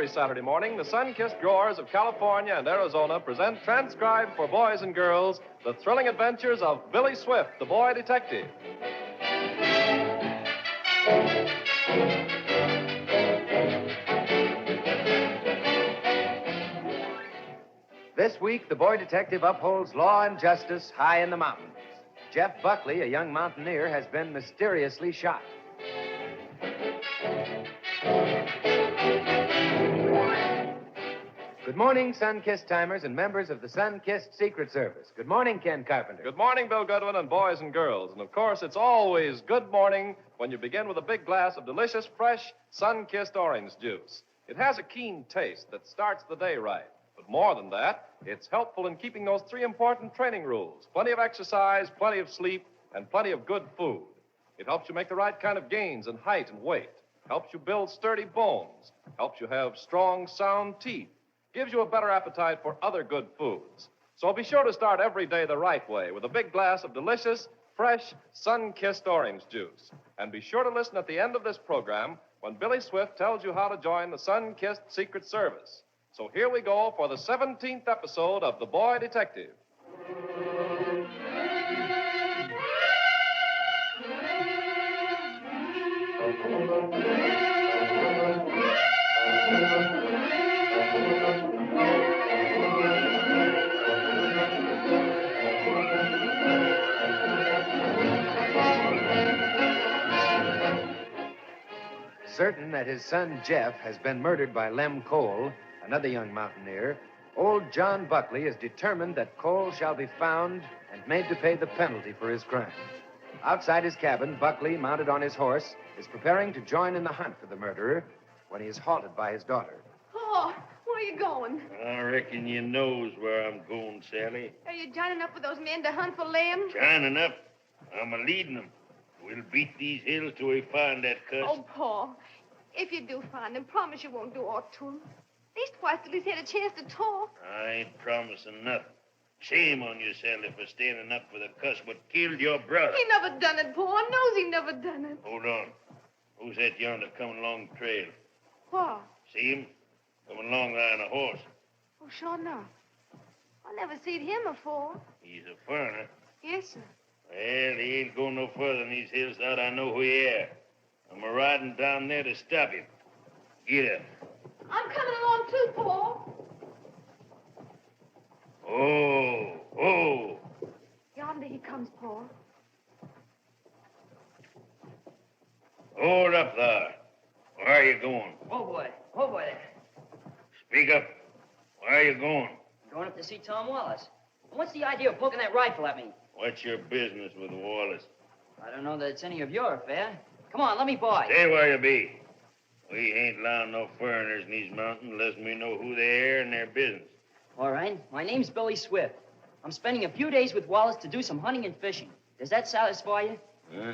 every Saturday morning, the sun-kissed growers of California and Arizona present, transcribed for boys and girls, the thrilling adventures of Billy Swift, the boy detective. This week, the boy detective upholds law and justice high in the mountains. Jeff Buckley, a young mountaineer, has been mysteriously shot. Good morning, sun-kissed timers and members of the sun-kissed Secret Service. Good morning, Ken Carpenter. Good morning, Bill Goodwin and boys and girls. And, of course, it's always good morning when you begin with a big glass of delicious, fresh, sun-kissed orange juice. It has a keen taste that starts the day right. But more than that, it's helpful in keeping those three important training rules: plenty of exercise, plenty of sleep, and plenty of good food. It helps you make the right kind of gains in height and weight, helps you build sturdy bones, helps you have strong, sound teeth, gives you a better appetite for other good foods. So be sure to start every day the right way with a big glass of delicious, fresh, sun-kissed orange juice. And be sure to listen at the end of this program when Billy Swift tells you how to join the sun-kissed Secret Service. So here we go for the 17th episode of The Boy Detective. Certain that his son Jeff has been murdered by Lem Cole, another young mountaineer, old John Buckley is determined that Cole shall be found and made to pay the penalty for his crime. Outside his cabin, Buckley, mounted on his horse, is preparing to join in the hunt for the murderer when he is halted by his daughter. Oh, where are you going? I reckon you knows where I'm going, Sally. Are you joining up with those men to hunt for Lem? Joining up. I'm a-leading them. We'll beat these hills till we find that cuss. Oh, Paul, if you do find him, promise you won't do aught to him. Leastwise, till he's had a chance to talk. I ain't promising nothing. Shame on you, Sally, for standing up for the cuss what killed your brother. He never done it, Paul. I knows he never done it. Hold on. Who's that yonder coming along the trail? What? See him? Coming along there on a horse. Oh, sure enough. I never seen him before. He's a foreigner. Yes, sir. Well, he ain't going no further than these hills out I know who he is. I'm a-riding down there to stop him. Get up. I'm coming along too, Paul. Oh. Yonder he comes, Paul. Hold up there. Where are you going? Oh, boy. Oh, boy. Speak up. Where are you going? Going up to see Tom Wallace. What's the idea of poking that rifle at me? What's your business with Wallace? I don't know that it's any of your affair. Come on, let me by. Stay where you be. We ain't allowing no foreigners in these mountains unless we know who they are and their business. All right. My name's Billy Swift. I'm spending a few days with Wallace to do some hunting and fishing. Does that satisfy you? Huh?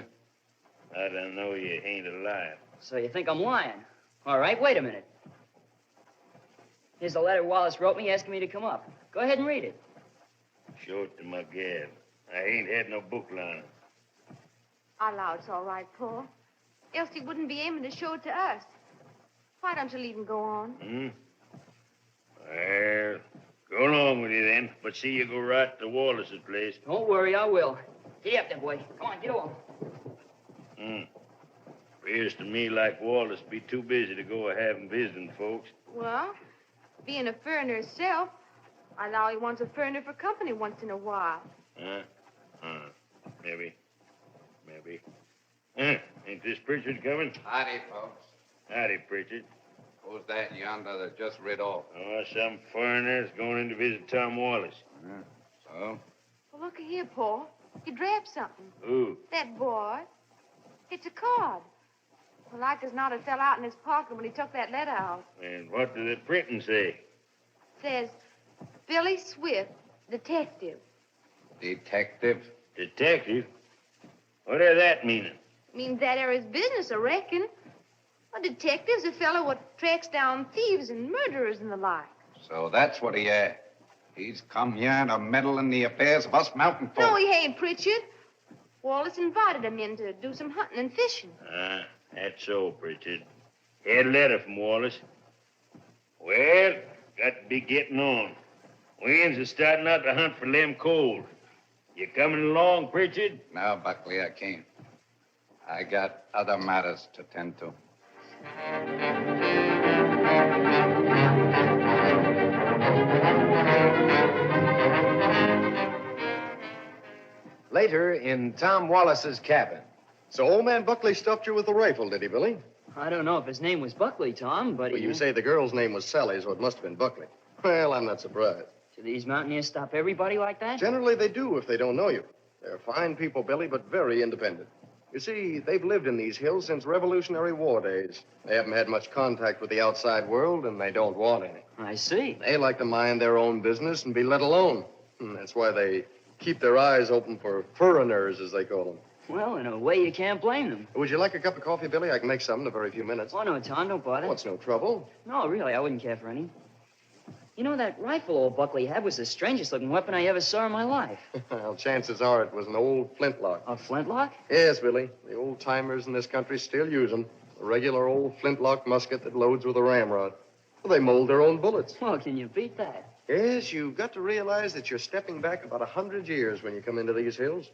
I don't know you ain't alive. So you think I'm lying? All right, wait a minute. Here's the letter Wallace wrote me asking me to come up. Go ahead and read it. Show it to my gal. I ain't had no book line. I allow it's all right, Paul. Else he wouldn't be aiming to show it to us. Why don't you leave him go on? Well, go along with you then. But see you go right to Wallace's place. Don't worry, I will. Get up there, boy. Come on, get on. Appears to me like Wallace be too busy to go having visiting folks. Well, being a foreigner himself, I allow he wants a foreigner for company once in a while. Maybe. Ain't this Pritchard coming? Howdy, folks. Howdy, Pritchard. Who's that yonder that just rid off? Oh, some foreigners going in to visit Tom Wallace. So? Well, look here, Paul. He grabbed something. Who? That boy. It's a card. Well, like as not, it fell out in his pocket when he took that letter out. And what did the printing say? It says, Billy Swift, detective. Detective? Detective? What does that mean? Means that there is business, I reckon. A detective's a fellow what tracks down thieves and murderers and the like. So that's what he is. He's come here to meddle in the affairs of us mountain folk. No, he ain't, Pritchard. Wallace invited him in to do some hunting and fishing. That's so, Pritchard. Had a letter from Wallace. Well, got to be getting on. Winds are starting out to hunt for Lem Cole. You coming along, Pritchard? No, Buckley, I can't. I got other matters to tend to. Later, in Tom Wallace's cabin. So old man Buckley stuffed you with a rifle, did he, Billy? I don't know if his name was Buckley, Tom, but Well, you say the girl's name was Sally, so it must have been Buckley. Well, I'm not surprised. Do these mountaineers stop everybody like that? Generally, they do if they don't know you. They're fine people, Billy, but very independent. You see, they've lived in these hills since Revolutionary War days. They haven't had much contact with the outside world, and they don't want any. I see. They like to mind their own business and be let alone. And that's why they keep their eyes open for foreigners, as they call them. Well, in a way, you can't blame them. Would you like a cup of coffee, Billy? I can make some in a very few minutes. Oh, no, Tom, don't bother. What's no trouble? No, really, I wouldn't care for any. You know, that rifle old Buckley had was the strangest-looking weapon I ever saw in my life. Well, chances are it was an old flintlock. A flintlock? Yes, Billy. The old-timers in this country still use them. A regular old flintlock musket that loads with a ramrod. Well, they mold their own bullets. Well, can you beat that? Yes, you've got to realize that you're stepping back about 100 years when you come into these hills.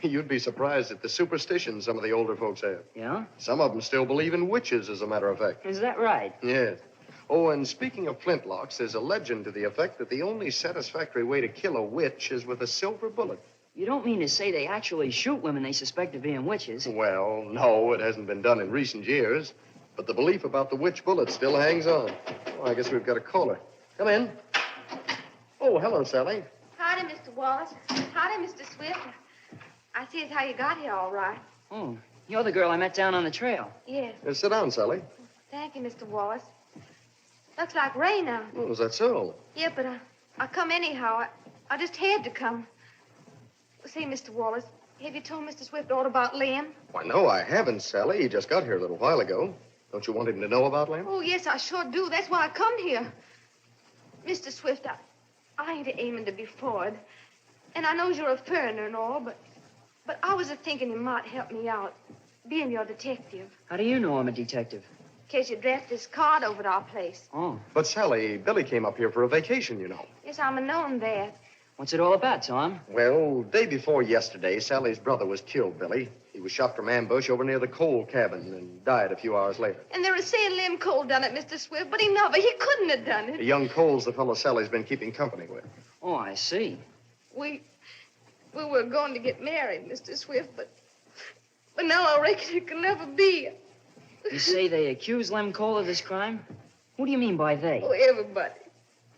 You'd be surprised at the superstitions some of the older folks have. Yeah? Some of them still believe in witches, as a matter of fact. Is that right? Yes. Oh, and speaking of flintlocks, there's a legend to the effect that the only satisfactory way to kill a witch is with a silver bullet. You don't mean to say they actually shoot women they suspect of being witches? Well, no, it hasn't been done in recent years. But the belief about the witch bullet still hangs on. Oh, I guess we've got a caller. Come in. Oh, hello, Sally. Howdy, Mr. Wallace. Howdy, Mr. Swift. I see as how you got here all right. Oh, you're the girl I met down on the trail. Yes. Sit down, Sally. Thank you, Mr. Wallace. Looks like rain out. Oh, is that so? Yeah, but I come anyhow. I just had to come. Say, Mr. Wallace, have you told Mr. Swift all about Lem? Why, no, I haven't, Sally. He just got here a little while ago. Don't you want him to know about Lem? Oh, yes, I sure do. That's why I come here. Mr. Swift, I ain't aiming to be forward. And I knows you're a foreigner and all, but I was a-thinking you might help me out, being your detective. How do you know I'm a detective? In case you draft this card over at our place. Oh. But, Sally, Billy came up here for a vacation, you know. Yes, I'm a-knowing that. What's it all about, Tom? Well, day before yesterday, Sally's brother was killed, Billy. He was shot from ambush over near the coal cabin and died a few hours later. And they were saying Lem Cole done it, Mr. Swift, but he never. He couldn't have done it. The young Cole's the fellow Sally's been keeping company with. Oh, I see. We were going to get married, Mr. Swift, but now I reckon it can never be. You say they accuse Lem Cole of this crime? What do you mean by they? Oh, everybody.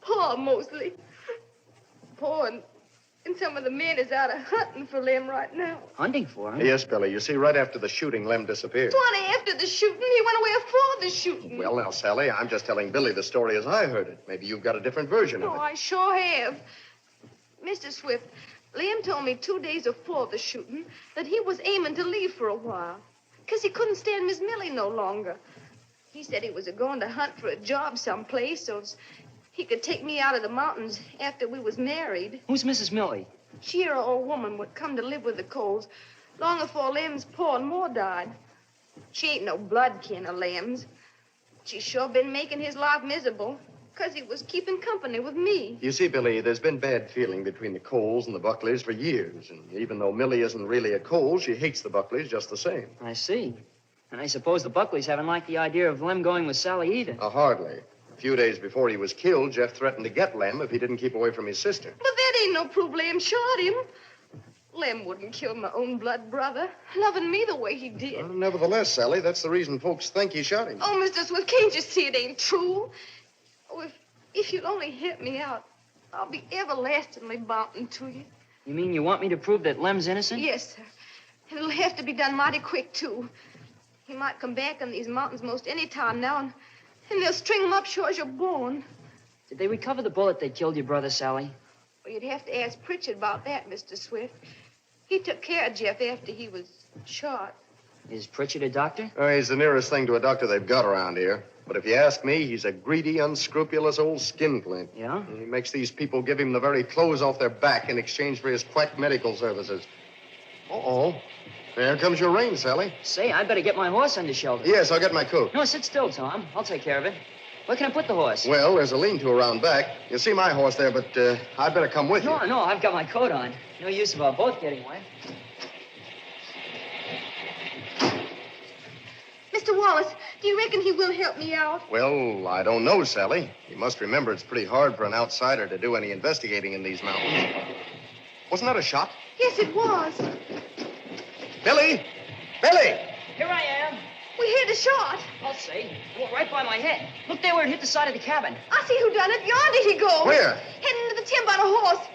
Pa, mostly. Pa and some of the men is out hunting for Lem right now. Hunting for him? Yes, Billy. You see, right after the shooting, Lem disappeared. 20 after the shooting. He went away before the shooting. Well, now, Sally, I'm just telling Billy the story as I heard it. Maybe you've got a different version of Oh, it. I sure have. Mr. Swift, Lem told me 2 days before the shooting that he was aiming to leave for a while. Because he couldn't stand Miss Millie no longer. He said he was going to hunt for a job someplace so he could take me out of the mountains after we was married. Who's Mrs. Millie? She or old woman would come to live with the Coles long before Lem's pa and Ma died. She ain't no blood kin of Lem's. She's sure been making his life miserable because he was keeping company with me. You see, Billy, there's been bad feeling between the Coles and the Buckleys for years. And even though Millie isn't really a Cole, she hates the Buckleys just the same. I see. And I suppose the Buckleys haven't liked the idea of Lem going with Sally either. Hardly. A few days before he was killed, Jeff threatened to get Lem if he didn't keep away from his sister. But that ain't no proof Lem shot him. Lem wouldn't kill my own blood brother, loving me the way he did. Well, nevertheless, Sally, that's the reason folks think he shot him. Oh, Mr. Swift, can't you see it ain't true? Oh, if you'll only help me out, I'll be everlastingly bound to you. You mean you want me to prove that Lem's innocent? Yes, sir. It'll have to be done mighty quick, too. He might come back in these mountains most any time now, and they'll string him up sure as you're born. Did they recover the bullet that killed your brother, Sally? Well, you'd have to ask Pritchard about that, Mr. Swift. He took care of Jeff after he was shot. Is Pritchard a doctor? Oh, he's the nearest thing to a doctor they've got around here. But if you ask me, he's a greedy, unscrupulous old skinflint. Yeah? He makes these people give him the very clothes off their back in exchange for his quack medical services. Uh-oh. There comes your rain, Sally. Say, I'd better get my horse under shelter. Yes, I'll get my coat. No, sit still, Tom. I'll take care of it. Where can I put the horse? Well, there's a lean-to around back. You'll see my horse there, but I'd better come with you. No, I've got my coat on. No use of our both getting wet. Mr. Wallace, do you reckon he will help me out? Well, I don't know, Sally. You must remember it's pretty hard for an outsider to do any investigating in these mountains. Wasn't that a shot? Yes, it was. Billy! Billy! Here I am. We heard a shot. I'll say. It went right by my head. Look there where it hit the side of the cabin. I see who done it. Yonder he goes. Where? Heading into the timber on a horse.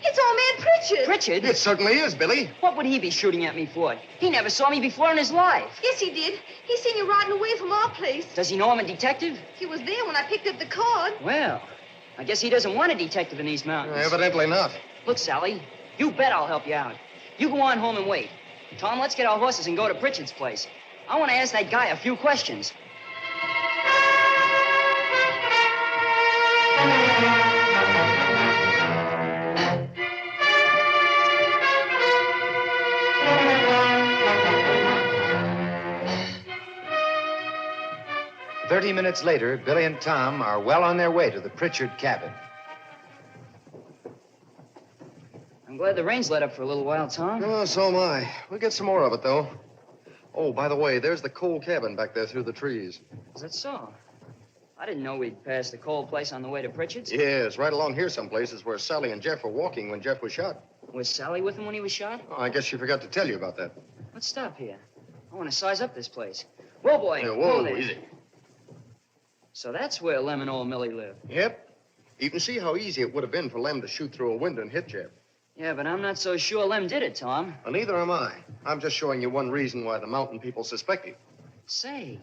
It's old man Pritchard. Pritchard? It certainly is, Billy. What would he be shooting at me for? He never saw me before in his life. Yes, he did. He seen you riding away from our place. Does he know I'm a detective? He was there when I picked up the card. Well, I guess he doesn't want a detective in these mountains. Evidently not. Look, Sally, you bet I'll help you out. You go on home and wait. Tom, let's get our horses and go to Pritchard's place. I want to ask that guy a few questions. 30 minutes later, Billy and Tom are well on their way to the Pritchard cabin. I'm glad the rain's let up for a little while, Tom. Oh, so am I. We'll get some more of it, though. Oh, by the way, there's the coal cabin back there through the trees. Is that so? I didn't know we'd pass the coal place on the way to Pritchard's. Yes, right along here someplace is where Sally and Jeff were walking when Jeff was shot. Was Sally with him when he was shot? Oh, I guess she forgot to tell you about that. Let's stop here. I want to size up this place. Whoa, boy. Yeah, whoa, there. easy. So that's where Lem and old Millie live. Yep. You can see how easy it would have been for Lem to shoot through a window and hit Jeff. Yeah, but I'm not so sure Lem did it, Tom. Well, neither am I. I'm just showing you one reason why the mountain people suspect him. Say,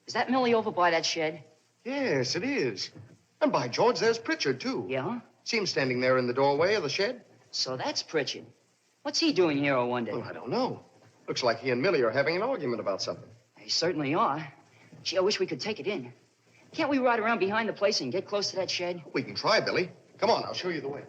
is that Millie over by that shed? Yes, it is. And by George, there's Pritchard, too. Yeah? See him standing there in the doorway of the shed? So that's Pritchard. What's he doing here, I wonder? Well, I don't know. Looks like he and Millie are having an argument about something. They certainly are. Gee, I wish we could take it in. Can't we ride around behind the place and get close to that shed? We can try, Billy. Come on, I'll show you the way.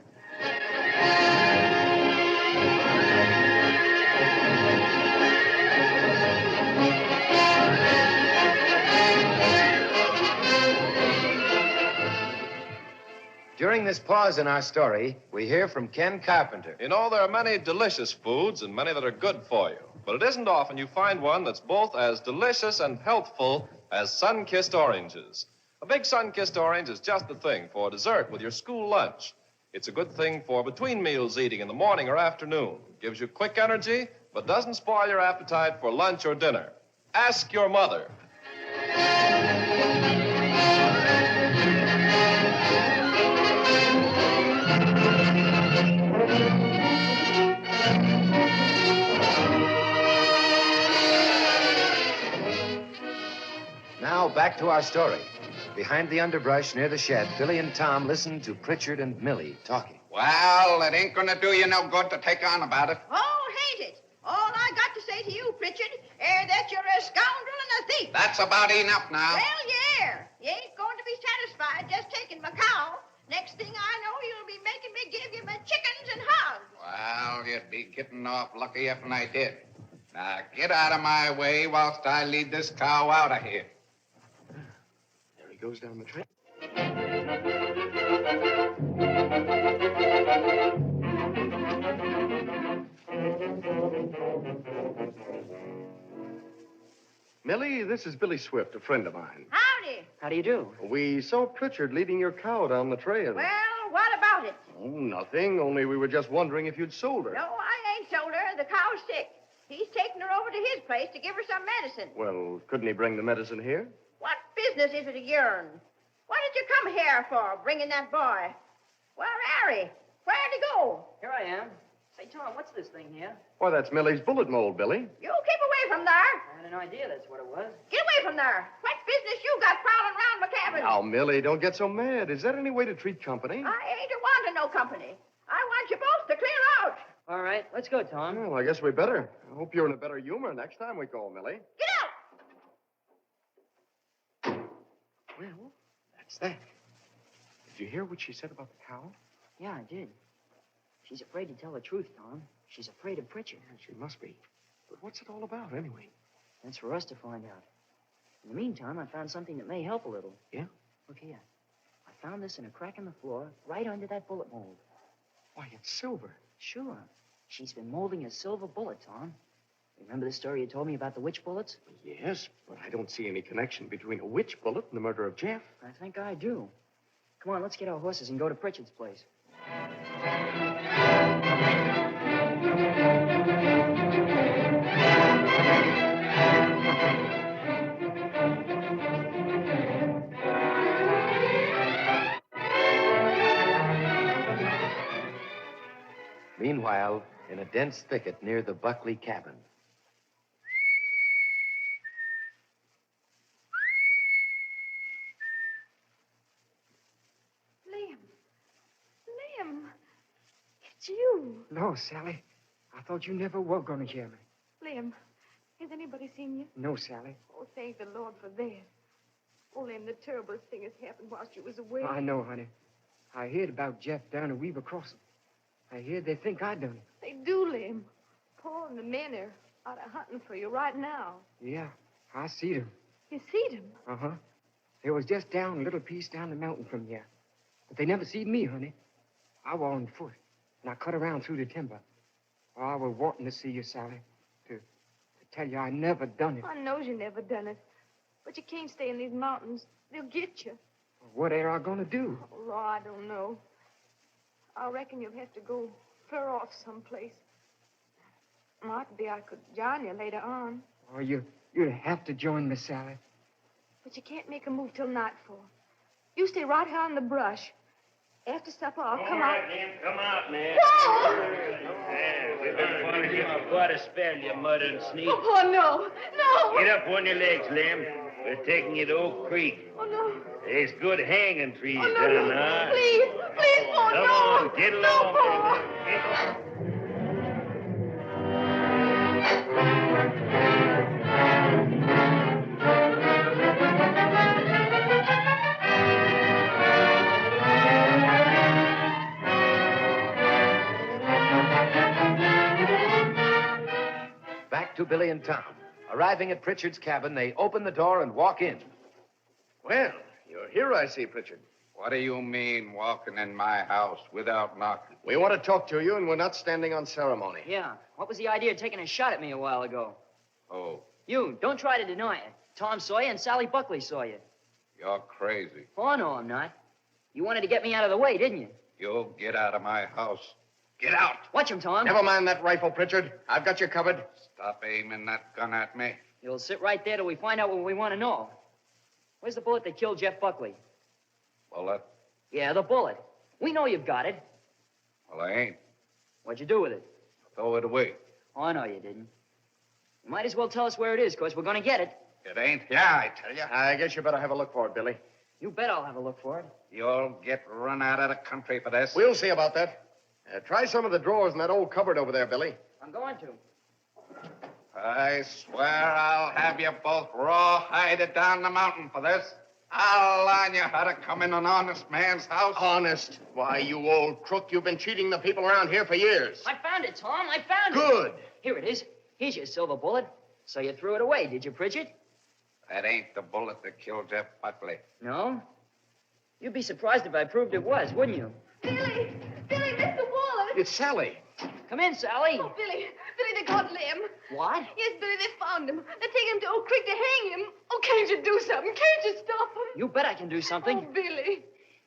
During this pause in our story, we hear from Ken Carpenter. You know, there are many delicious foods and many that are good for you. But it isn't often you find one that's both as delicious and healthful as sun-kissed oranges. A big sun-kissed orange is just the thing for dessert with your school lunch. It's a good thing for between meals eating in the morning or afternoon. Gives you quick energy, but doesn't spoil your appetite for lunch or dinner. Ask your mother. Now, back to our story. Behind the underbrush near the shed, Billy and Tom listen to Pritchard and Millie talking. Well, it ain't gonna do you no good to take on about it. Oh, hate it. All I got to say to you, Pritchard, is that you're a scoundrel and a thief. That's about enough now. Well, yeah. You ain't going to be satisfied just taking my cow. Next thing I know, you'll be making me give you my chickens and hogs. Well, you'd be getting off lucky if I did. Now, get out of my way whilst I lead this cow out of here. There he goes down the trail. Millie, this is Billy Swift, a friend of mine. Howdy. How do you do? We saw Pritchard leading your cow down the trail. Well, what about it? Oh, nothing. Only we were just wondering if you'd sold her. No, I ain't sold her. The cow's sick. He's taking her over to his place to give her some medicine. Well, couldn't he bring the medicine here? What business is it of yourn? What did you come here for, bringing that boy? Where Harry? Where'd he go? Here I am. Say, Tom, what's this thing here? Why, that's Millie's bullet mold, Billy. You keep away from there. I had an idea that's what it was. Get away from there. What business you got prowling around my cabin? Now, Millie, don't get so mad. Is that any way to treat company? I ain't a wanting no company. I want you both to clear out. All right, let's go, Tom. Well, I guess we better. I hope you're in a better humor next time we call, Millie. Get out. Well, that's that. Did you hear what she said about the cow? Yeah, I did. She's afraid to tell the truth, Tom. She's afraid of Pritchard. Yeah, she must be. But what's it all about, anyway? That's for us to find out. In the meantime, I found something that may help a little. Yeah? Look here. I found this in a crack in the floor, right under that bullet mold. Why, it's silver. Sure. She's been molding a silver bullet, Tom. Remember the story you told me about the witch bullets? Yes, but I don't see any connection between a witch bullet and the murder of Jeff. I think I do. Come on, let's get our horses and go to Pritchard's place. Meanwhile, in a dense thicket near the Buckley cabin. Liam, it's you. No, Sally. I thought you never were going to hear me. Liam, has anybody seen you? No, Sally. Oh, thank the Lord for that. Oh, Liam, the terriblest thing has happened whilst you was away. I know, honey. I heard about Jeff down at Weaver Crossing. I hear they think I done it. They do, Liam. Paul and the men are out hunting for you right now. Yeah, I see them. You see them? Uh-huh. They was just down a little piece down the mountain from here. But they never seen me, honey. I was on foot, and I cut around through the timber. Oh, I was wanting to see you, Sally, to tell you I never done it. I knows you never done it. But you can't stay in these mountains. They'll get you. What are I going to do? Oh, Law, I don't know. I reckon you'll have to go fur off someplace. Might be I could join you later on. Oh, you'd have to join me, Sally. But you can't make a move till nightfall. You stay right here in the brush. After supper, I'll come out. All right, Lem, come out now. Whoa! Yeah, we've been following you for quite a spell, you muddy sneak. Oh, no. No. Get up on your legs, Lem. We're taking you to Oak Creek. Oh, no. There's good hanging trees Oh, no, down no. there. Please, please, Paul, Come no. on, get along. No, Paul. Back to Billy and Tom. Arriving at Pritchard's cabin, they open the door and walk in. Well, you're here, I see, Pritchard. What do you mean, walking in my house without knocking? We want to talk to you, and we're not standing on ceremony. Yeah. What was the idea of taking a shot at me a while ago? Oh, You, don't try to deny it. Tom saw you and Sally Buckley saw you. you're crazy. Oh, no, I'm not. You wanted to get me out of the way, didn't you? You'll get out of my house. Get out! Watch him, Tom. Never mind that rifle, Pritchard. I've got you covered. Stop aiming that gun at me. You'll sit right there till we find out what we want to know. Where's the bullet that killed Jeff Buckley? Bullet? Yeah, the bullet. We know you've got it. Well, I ain't. What'd you do with it? Throw it away. Oh, no, you didn't. You might as well tell us where it is, because we're going to get it. It ain't. Yeah, I tell you. I guess you better have a look for it, Billy. You bet I'll have a look for it. You'll get run out of the country for this. We'll see about that. Try some of the drawers in that old cupboard over there, Billy. I'm going to. I swear I'll have you both raw-hided down the mountain for this. I'll learn you how to come in an honest man's house. Honest? Why, you old crook, you've been cheating the people around here for years. I found it, Tom. I found it. Good. Here it is. Here's your silver bullet. So you threw it away, did you, Pritchard? That ain't the bullet that killed Jeff Buckley. No? You'd be surprised if I proved it was, wouldn't you? Billy, Mr. Wallace. It's Sally. Come in, Sally. Oh, Billy, they caught Lem. What? Yes, Billy, they found him. They're taking him to Oak Creek to hang him. Oh, can't you do something? Can't you stop him? You bet I can do something. Oh, Billy.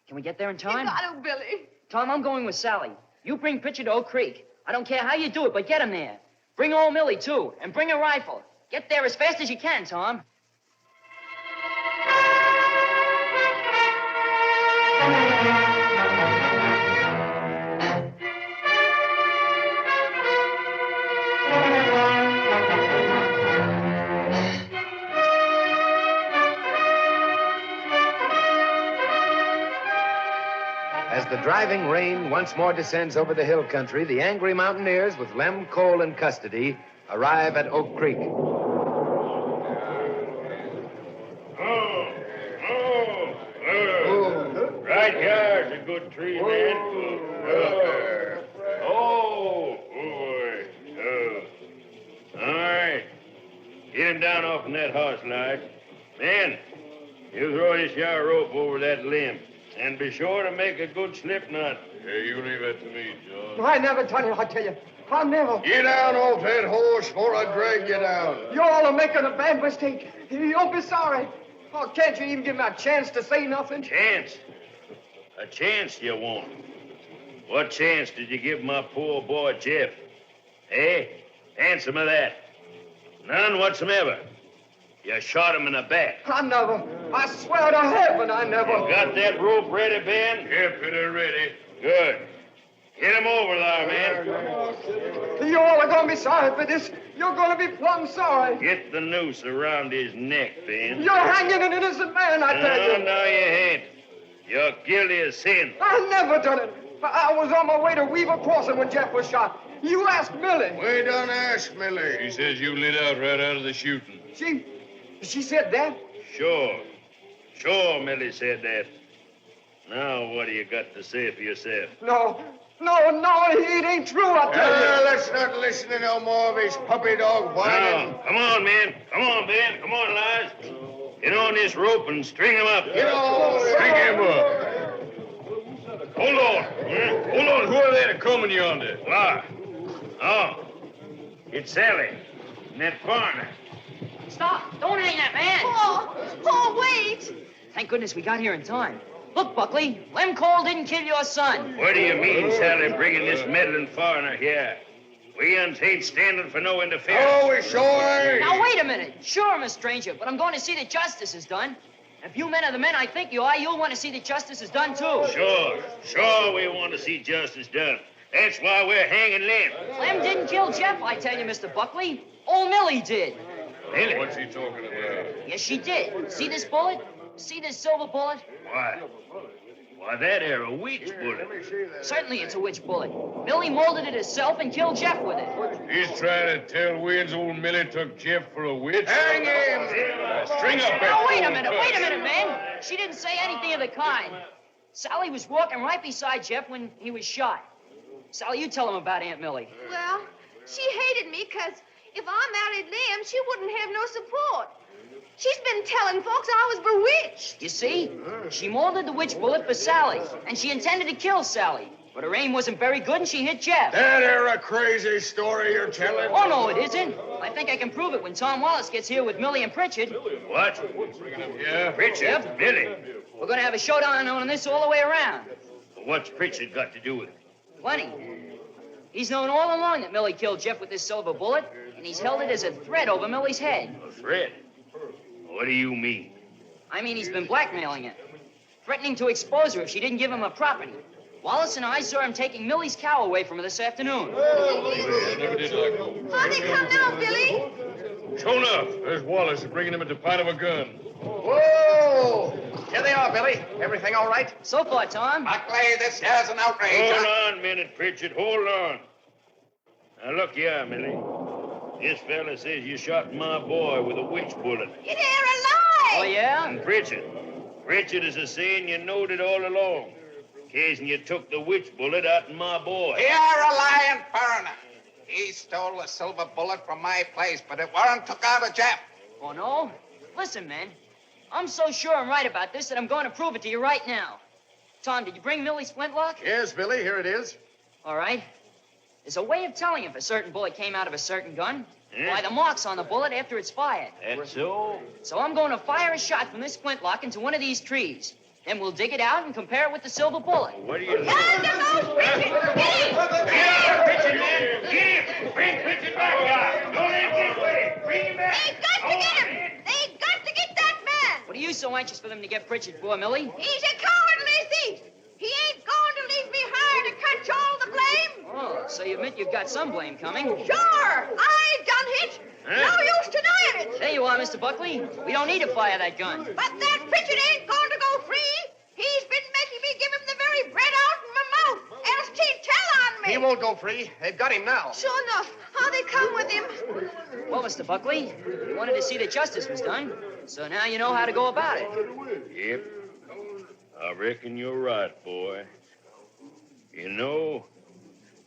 Can we get there in You time? got to, Billy. Tom, I'm going with Sally. You bring Pritchard to Oak Creek. I don't care how you do it, but get him there. Bring old Millie, too, and bring a rifle. Get there as fast as you can, Tom. As the driving rain once more descends over the hill country, the angry mountaineers, with Lem Cole in custody, arrive at Oak Creek. Right here's a good tree, man. All right. Get him down off in that horse, lodge. Man, You throw this yard rope over that limb. And be sure to make a good slip knot. Hey, you leave that to me, John. I never done it, I tell you. I never. Get down off that horse before I drag you down. You all are making a bad mistake. You'll be sorry. Oh, can't you even give me a chance to say nothing? Chance? A chance you won't. What chance did you give my poor boy Jeff? Hey, answer me that. None whatsoever. You shot him in the back. I never. I swear to heaven, I never. You got that rope ready, Ben? Yep, it is ready. Good. Get him over there, man. You all are going to be sorry for this. You're going to be plumb sorry. Get the noose around his neck, Ben. You're hanging an innocent man, I tell you. No, you ain't. You're guilty of sin. I never done it. I was on my way to Weaver Crossing when Jeff was shot. You asked Millie. We done ask Millie. She says you lit out right out of the shooting. She said that? Sure. Sure, Millie said that. Now, what do you got to say for yourself? No, it ain't true, I tell you. Let's not listen to no more of his puppy dog whining. No, come on, man. Come on, Ben. Come on, Lige. Get on this rope and string him up. Get on. String him up. Hold on. Hold on. Who are they that coming yonder? Why? Oh, it's Sally and that foreigner. Stop! Don't hang that man! Oh, wait! Thank goodness we got here in time. Look, Buckley, Lem Cole didn't kill your son. What do you mean, Sally, bringing this meddling foreigner here? We ain't standing for no interference. Oh, we sure ain't. Now, wait a minute. Sure, I'm a stranger, but I'm going to see that justice is done. If you men are the men I think you are, you'll want to see that justice is done, too. Sure, we want to see justice done. That's why we're hanging Lem. Lem didn't kill Jeff, I tell you, Mr. Buckley. Old Millie did. Millie? What's he talking about? Yes, she did. See this bullet? See this silver bullet? Why, that air a witch bullet. Certainly it's a witch bullet. Millie molded it herself and killed Jeff with it. He's trying to tell Wins old Millie took Jeff for a witch? Hang him! String up Now, that wait a minute, man. She didn't say anything of the kind. Sally was walking right beside Jeff when he was shot. Sally, you tell him about Aunt Millie. Well, she hated me because if I married Liam, she wouldn't have no support. She's been telling folks I was bewitched. You see? She molded the witch bullet for Sally, and she intended to kill Sally. But her aim wasn't very good, and she hit Jeff. That ain't a crazy story you're telling. Oh, no, it isn't. I think I can prove it when Tom Wallace gets here with Millie and Pritchard. What? Yeah? Pritchard? Yep. Millie? We're going to have a showdown on this all the way around. What's Pritchard got to do with it? Plenty. He's known all along that Millie killed Jeff with this silver bullet, and he's held it as a threat over Millie's head. A threat? What do you mean? I mean, he's been blackmailing her, threatening to expose her if she didn't give him her property. Wallace and I saw him taking Millie's cow away from her this afternoon. I never did like that. How'd they come now, Billy? Sure enough, there's Wallace bringing him at the point of a gun. Whoa! Here they are, Billy. Everything all right? So far, Tom. Buckley, this here's an outrage. Hold on a minute, Pritchard. Hold on. Now, look here, Millie. This fella says you shot my boy with a witch bullet. It ain't a lie! Oh, yeah? And Pritchard is a saying you knowed it all along. Occasion you took the witch bullet out of my boy. You're a lying foreigner. He stole a silver bullet from my place, but it weren't took out of Jeff. Oh, no? Listen, man. I'm so sure I'm right about this that I'm going to prove it to you right now. Tom, did you bring Millie's flintlock? Yes, Billy, here it is. All right. There's a way of telling if a certain bullet came out of a certain gun. Yeah? By the marks on the bullet after it's fired. That's so? So I'm going to fire a shot from this flintlock into one of these trees. Then we'll dig it out and compare it with the silver bullet. What do you know? Yonder goes Pritchard! Get him! Pritchard, man! Get him! Bring Pritchard back, guy! Don't let him get away! Bring him back! They got to get him! They got to get that man! What are you so anxious for them to get Pritchard for, Millie? He's a cowardly thief! He ain't going to leave me higher to catch all the blame! Oh, so you admit you've got some blame coming. Sure! I done it! Huh? No use denying it! There you are, Mr. Buckley. We don't need to fire that gun. But that Pritchard ain't going to go free! He's been making me give him the very bread out in my mouth, else he'd tell on me! He won't go free. They've got him now. Sure enough. How they come with him? Well, Mr. Buckley, you wanted to see that justice was done, so now you know how to go about it. Yep. I reckon you're right, boy. You know,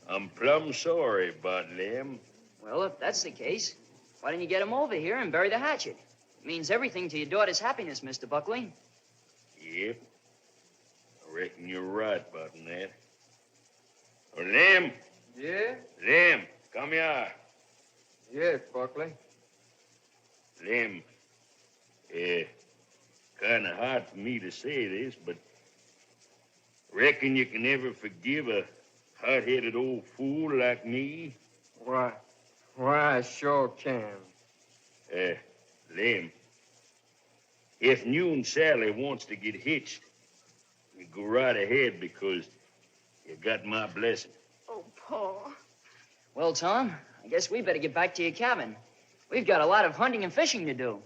I'm plumb sorry about Lem. Well, if that's the case, why didn't you get him over here and bury the hatchet? It means everything to your daughter's happiness, Mr. Buckley. Yep. I reckon you're right about that. Oh, Lem. Yeah? Lem, come here. Yes, Buckley. Lem, kind of hard for me to say this, but reckon you can ever forgive a hot-headed old fool like me? Why, I sure can. Lem, if you and Sally wants to get hitched, you go right ahead because you got my blessing. Oh, Paul. Well, Tom, I guess we better get back to your cabin. We've got a lot of hunting and fishing to do.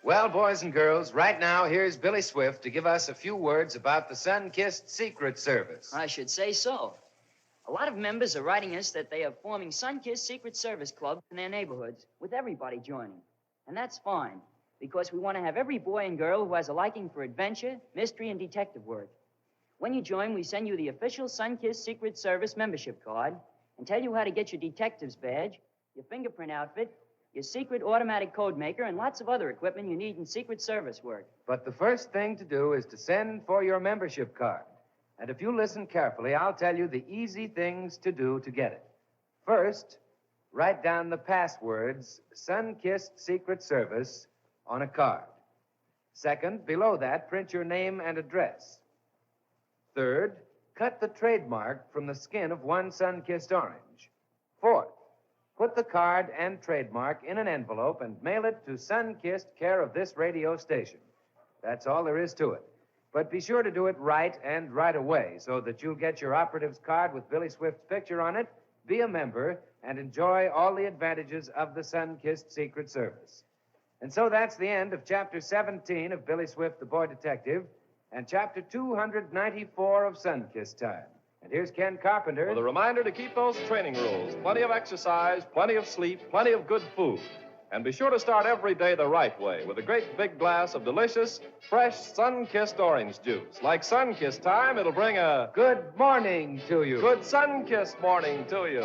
Well, boys and girls, right now, here's Billy Swift to give us a few words about the Sun-Kissed Secret Service. I should say so. A lot of members are writing us that they are forming Sun-Kissed Secret Service clubs in their neighborhoods, with everybody joining. And that's fine, because we want to have every boy and girl who has a liking for adventure, mystery, and detective work. When you join, we send you the official Sun-Kissed Secret Service membership card and tell you how to get your detective's badge, your fingerprint outfit, your secret automatic code maker, and lots of other equipment you need in Secret Service work. But the first thing to do is to send for your membership card. And if you listen carefully, I'll tell you the easy things to do to get it. First, write down the passwords, Sun-Kissed Secret Service, on a card. Second, below that, print your name and address. Third, cut the trademark from the skin of one sun-kissed orange. Fourth, put the card and trademark in an envelope and mail it to Sun-Kissed, care of this radio station. That's all there is to it. But be sure to do it right and right away so that you'll get your operative's card with Billy Swift's picture on it, be a member, and enjoy all the advantages of the Sun-Kissed Secret Service. And so that's the end of Chapter 17 of Billy Swift, the Boy Detective, and Chapter 294 of Sun-Kissed Time. And here's Ken Carpenter with a reminder to keep those training rules. Plenty of exercise, plenty of sleep, plenty of good food. And be sure to start every day the right way with a great big glass of delicious, fresh, sun-kissed orange juice. Like Sun-Kissed Time, it'll bring a good morning to you. Good sun-kissed morning to you.